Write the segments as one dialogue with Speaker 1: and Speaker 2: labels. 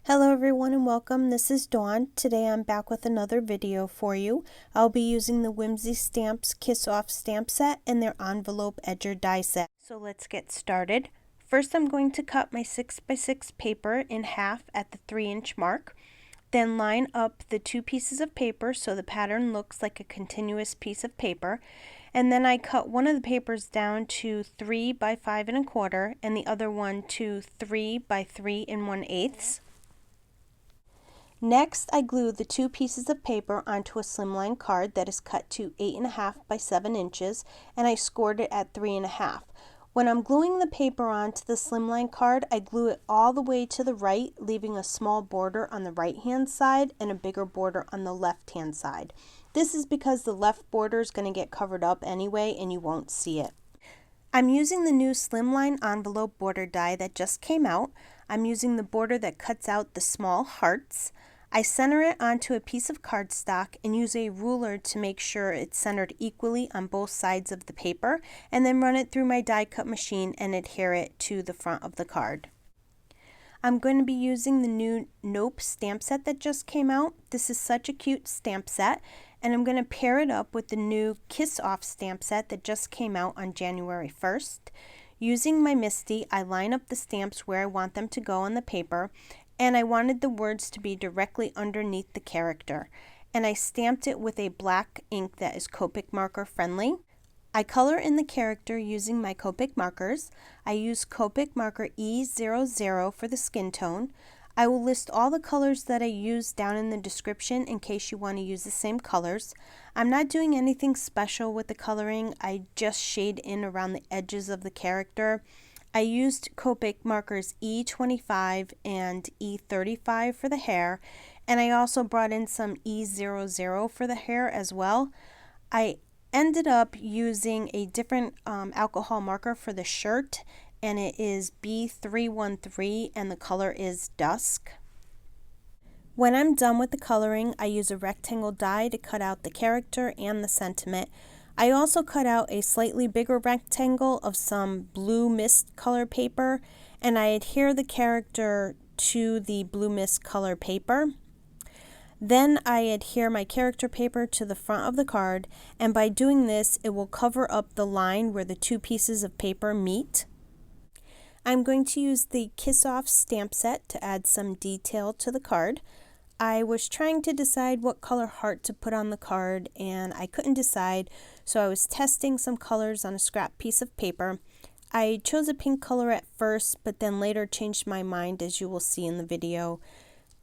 Speaker 1: Hello everyone and welcome. This is Dawn. Today I'm back with another video for you. I'll be using the Whimsy Stamps Kiss Off stamp set and their envelope edger die set. So let's get started. First I'm going to cut my 6x6 paper in half at the 3-inch mark. Then line up the two pieces of paper so the pattern looks like a continuous piece of paper. And then I cut one of the papers down to 3 by 5 1/4 and the other one to 3 by 3 1/8. Next, I glue the two pieces of paper onto a slimline card that is cut to 8.5 by 7 inches, and I scored it at 3.5. When I'm gluing the paper onto the slimline card, I glue it all the way to the right, leaving a small border on the right-hand side and a bigger border on the left-hand side. This is because the left border is going to get covered up anyway and you won't see it. I'm using the new Slimline envelope border die that just came out. I'm using the border that cuts out the small hearts. I center it onto a piece of cardstock and use a ruler to make sure it's centered equally on both sides of the paper, and then run it through my die cut machine and adhere it to the front of the card. I'm going to be using the new Nope stamp set that just came out. This is such a cute stamp set, and I'm going to pair it up with the new Kiss Off stamp set that just came out on January 1st. Using my Misty, I line up the stamps where I want them to go on the paper, and I wanted the words to be directly underneath the character, and I stamped it with a black ink that is Copic marker friendly. I color in the character using my Copic markers. I use Copic marker E00 for the skin tone. I will list all the colors that I use down in the description in case you want to use the same colors. I'm not doing anything special with the coloring. I just shade in around the edges of the character. I used Copic markers E25 and E35 for the hair, and I also brought in some E00 for the hair as well. I ended up using a different alcohol marker for the shirt, and it is B313 and the color is Dusk. When I'm done with the coloring, I use a rectangle die to cut out the character and the sentiment. I also cut out a slightly bigger rectangle of some blue mist color paper, and I adhere the character to the blue mist color paper. Then I adhere my character paper to the front of the card, and by doing this it will cover up the line where the two pieces of paper meet. I'm going to use the Kiss Off stamp set to add some detail to the card. I was trying to decide what color heart to put on the card and I couldn't decide, so I was testing some colors on a scrap piece of paper. I chose a pink color at first, but then later changed my mind, as you will see in the video.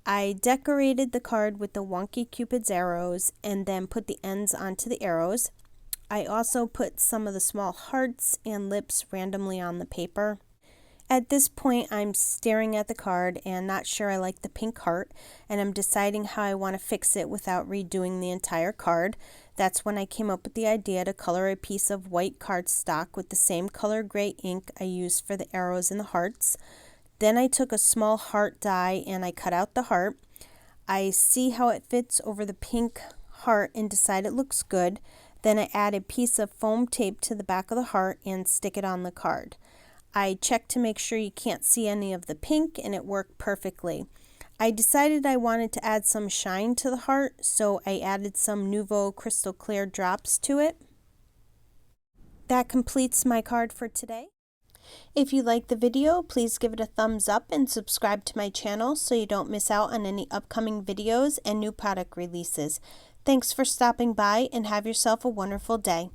Speaker 1: I decorated the card with the wonky Cupid's arrows and then put the ends onto the arrows. I also put some of the small hearts and lips randomly on the paper. At this point, I'm staring at the card and not sure I like the pink heart, and I'm deciding how I want to fix it without redoing the entire card. That's when I came up with the idea to color a piece of white cardstock with the same color gray ink I used for the arrows and the hearts. Then I took a small heart die and I cut out the heart. I see how it fits over the pink heart and decide it looks good. Then I add a piece of foam tape to the back of the heart and stick it on the card. I checked to make sure you can't see any of the pink, and it worked perfectly. I decided I wanted to add some shine to the heart, so I added some Nouveau Crystal Clear drops to it. That completes my card for today. If you liked the video, please give it a thumbs up and subscribe to my channel so you don't miss out on any upcoming videos and new product releases. Thanks for stopping by and have yourself a wonderful day.